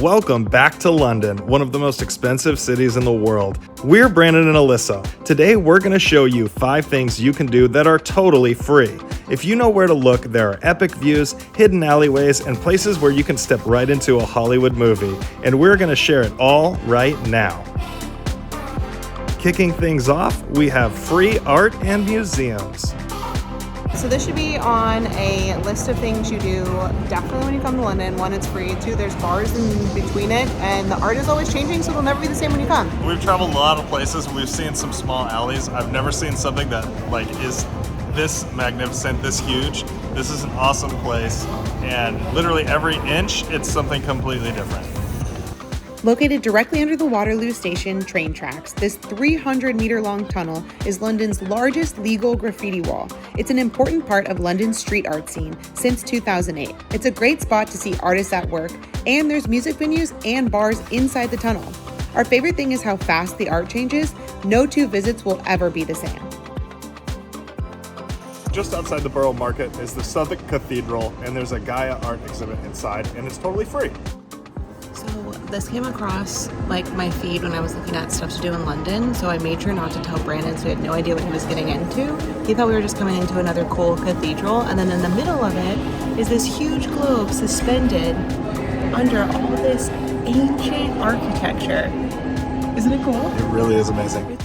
Welcome back to London, one of the most expensive cities in the world. We're Brandon and Alyssa. Today we're going to show you 5 things you can do that are totally free. If you know where to look, there are epic views, hidden alleyways, and places where you can step right into a Hollywood movie. And we're going to share it all right now. Kicking things off, we have free art and museums. So this should be on a list of things you do definitely when you come to London. 1, it's free. 2, there's bars in between it, and the art is always changing, so it'll never be the same when you come. We've traveled a lot of places. We've seen some small alleys. I've never seen something that is this magnificent, this huge. This is an awesome place, and literally every inch, it's something completely different. Located directly under the Waterloo Station train tracks, this 300-meter-long tunnel is London's largest legal graffiti wall. It's an important part of London's street art scene since 2008. It's a great spot to see artists at work, and there's music venues and bars inside the tunnel. Our favorite thing is how fast the art changes. No 2 visits will ever be the same. Just outside the Borough Market is the Southwark Cathedral, and there's a Gaia Art Exhibit inside, and it's totally free. So this came across my feed when I was looking at stuff to do in London, so I made sure not to tell Brandon, so he had no idea what he was getting into. He thought we were just coming into another cool cathedral, and then in the middle of it is this huge globe suspended under all this ancient architecture. Isn't it cool? It really is amazing.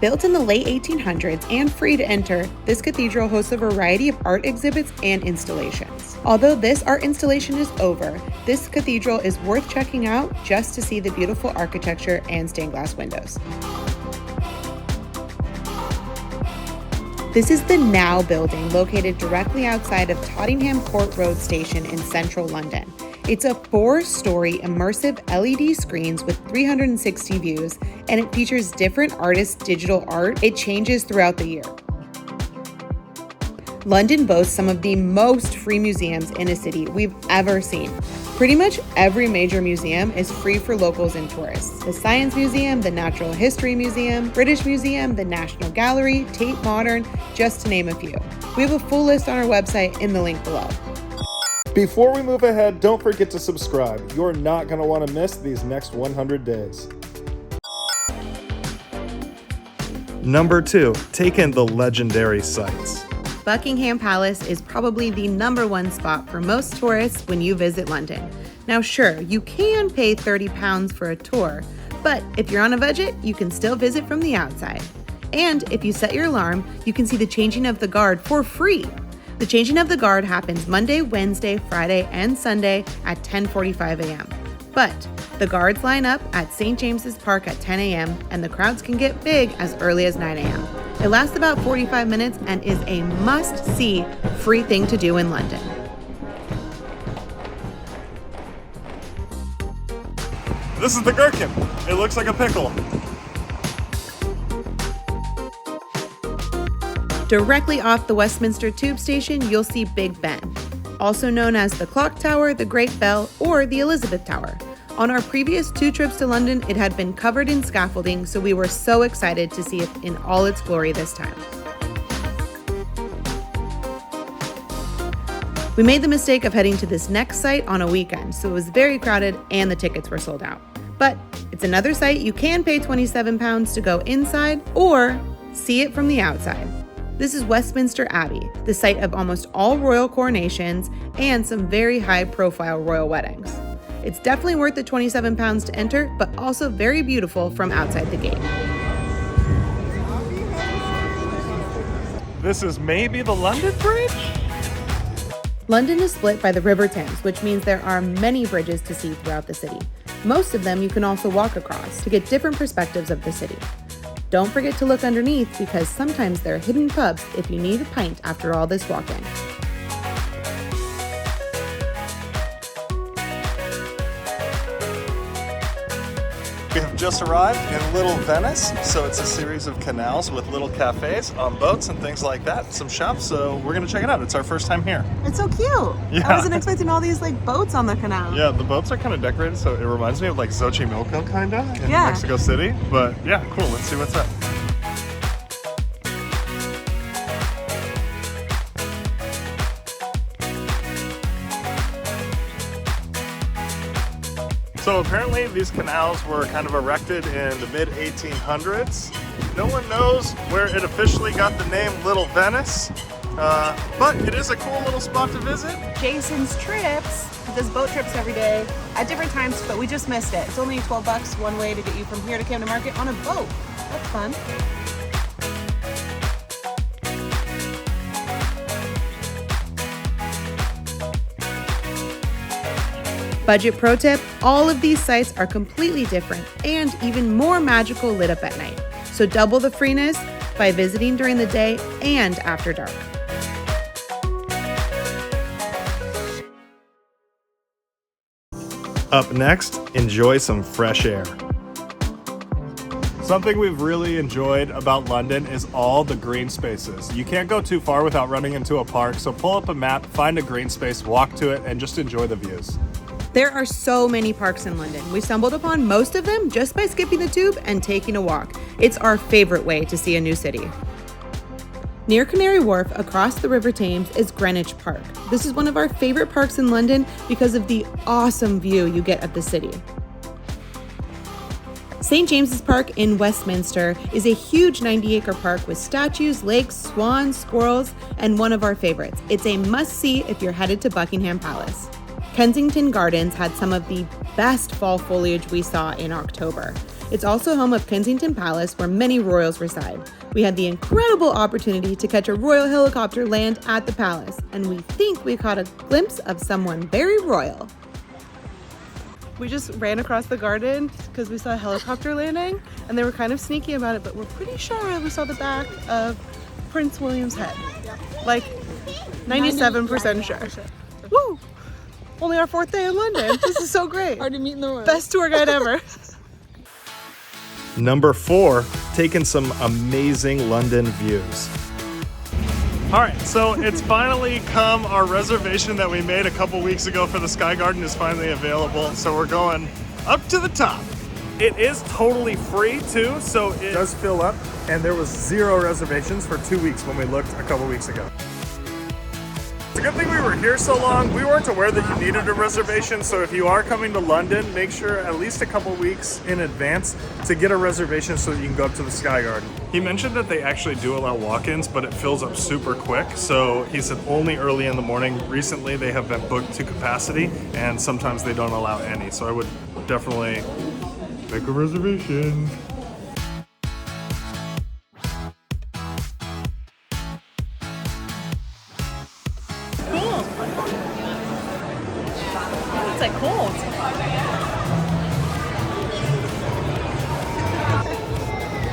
Built in the late 1800s and free to enter, this cathedral hosts a variety of art exhibits and installations. Although this art installation is over, this cathedral is worth checking out just to see the beautiful architecture and stained glass windows. This is the Now building, located directly outside of Tottenham Court Road Station in central London. It's a 4-story immersive LED screens with 360 views, and it features different artists' digital art. It changes throughout the year. London boasts some of the most free museums in a city we've ever seen. Pretty much every major museum is free for locals and tourists. The Science Museum, the Natural History Museum, British Museum, the National Gallery, Tate Modern, just to name a few. We have a full list on our website in the link below. Before we move ahead, don't forget to subscribe. You're not going to want to miss these next 100 days. Number 2, take in the legendary sights. Buckingham Palace is probably the #1 spot for most tourists when you visit London. Now sure, you can pay £30 for a tour, but if you're on a budget, you can still visit from the outside. And if you set your alarm, you can see the changing of the guard for free. The changing of the guard happens Monday, Wednesday, Friday, and Sunday at 10:45 a.m. But the guards line up at St. James's Park at 10 a.m. and the crowds can get big as early as 9 a.m. It lasts about 45 minutes and is a must-see free thing to do in London. This is the gherkin. It looks like a pickle. Directly off the Westminster Tube Station, you'll see Big Ben, also known as the Clock Tower, the Great Bell, or the Elizabeth Tower. On our previous 2 trips to London, it had been covered in scaffolding, so we were so excited to see it in all its glory this time. We made the mistake of heading to this next site on a weekend, so it was very crowded and the tickets were sold out. But it's another site you can pay £27 to go inside or see it from the outside. This is Westminster Abbey, the site of almost all royal coronations and some very high-profile royal weddings. It's definitely worth the £27 to enter, but also very beautiful from outside the gate. This is maybe the London Bridge? London is split by the River Thames, which means there are many bridges to see throughout the city. Most of them you can also walk across to get different perspectives of the city. Don't forget to look underneath because sometimes there are hidden pubs if you need a pint after all this walking. We have just arrived in Little Venice, so it's a series of canals with little cafes on boats and things like that, some shops, so we're going to check it out. It's our first time here. It's so cute. Yeah. I wasn't expecting all these boats on the canal. Yeah, the boats are kind of decorated, so it reminds me of Xochimilco kind of in Mexico City, but yeah, cool. Let's see what's up. So apparently these canals were kind of erected in the mid 1800s. No one knows where it officially got the name Little Venice, but it is a cool little spot to visit. Jason's trips, he does boat trips every day at different times, but we just missed it. It's only $12 one way to get you from here to Camden Market on a boat. That's fun. Budget pro tip, all of these sites are completely different and even more magical lit up at night. So double the freeness by visiting during the day and after dark. Up next, enjoy some fresh air. Something we've really enjoyed about London is all the green spaces. You can't go too far without running into a park, so pull up a map, find a green space, walk to it, and just enjoy the views. There are so many parks in London. We stumbled upon most of them just by skipping the tube and taking a walk. It's our favorite way to see a new city. Near Canary Wharf, across the River Thames, is Greenwich Park. This is one of our favorite parks in London because of the awesome view you get of the city. St. James's Park in Westminster is a huge 90-acre park with statues, lakes, swans, squirrels, and one of our favorites. It's a must-see if you're headed to Buckingham Palace. Kensington Gardens had some of the best fall foliage we saw in October. It's also home of Kensington Palace, where many royals reside. We had the incredible opportunity to catch a royal helicopter land at the palace, and we think we caught a glimpse of someone very royal. We just ran across the garden because we saw a helicopter landing, and they were kind of sneaky about it, but we're pretty sure we saw the back of Prince William's head. Like 97% sure. Woo! Only our 4th day in London. This is so great. Already meeting the royal. Best tour guide ever. Number 4, taking some amazing London views. All right, so it's finally come. Our reservation that we made a couple weeks ago for the Sky Garden is finally available. So we're going up to the top. It is totally free too, so it does fill up. And there was 0 reservations for 2 weeks when we looked a couple weeks ago. It's a good thing we were here so long. We weren't aware that you needed a reservation, so if you are coming to London, make sure at least a couple weeks in advance to get a reservation so that you can go up to the Sky Garden. He mentioned that they actually do allow walk-ins, but it fills up super quick, so he said only early in the morning. Recently, they have been booked to capacity, and sometimes they don't allow any, so I would definitely make a reservation. It's like cold.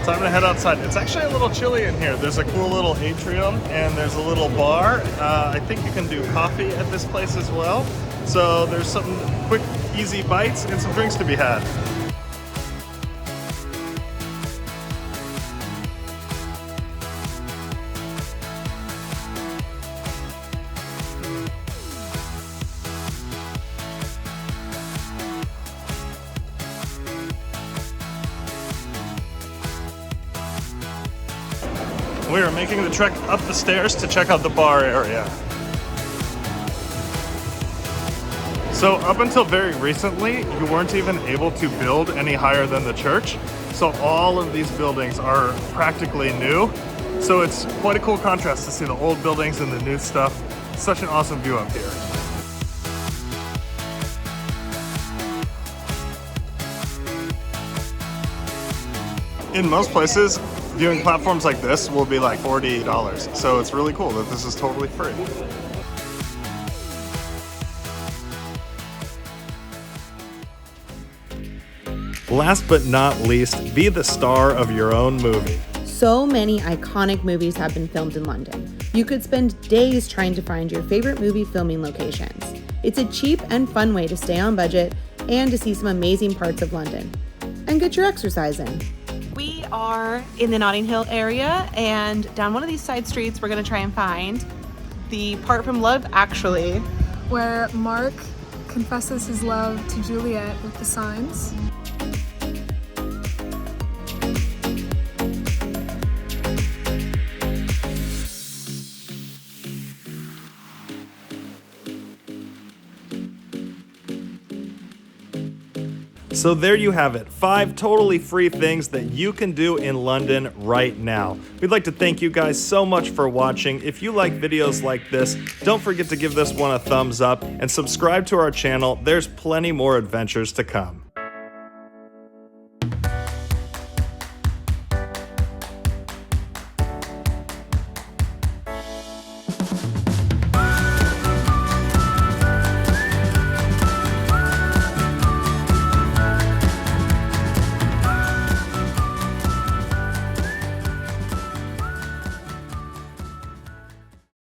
Time to head outside. It's actually a little chilly in here. There's a cool little atrium and there's a little bar. I think you can do coffee at this place as well. So there's some quick, easy bites and some drinks to be had. We are making the trek up the stairs to check out the bar area. So up until very recently, you weren't even able to build any higher than the church. So all of these buildings are practically new. So it's quite a cool contrast to see the old buildings and the new stuff. Such an awesome view up here. In most places, viewing platforms like this will be like $40. So it's really cool that this is totally free. Last but not least, be the star of your own movie. So many iconic movies have been filmed in London. You could spend days trying to find your favorite movie filming locations. It's a cheap and fun way to stay on budget and to see some amazing parts of London. And get your exercise in. We are in the Notting Hill area, and down one of these side streets we're going to try and find the part from Love Actually, where Mark confesses his love to Juliet with the signs. So there you have it, 5 totally free things that you can do in London right now. We'd like to thank you guys so much for watching. If you like videos like this, don't forget to give this one a thumbs up and subscribe to our channel. There's plenty more adventures to come.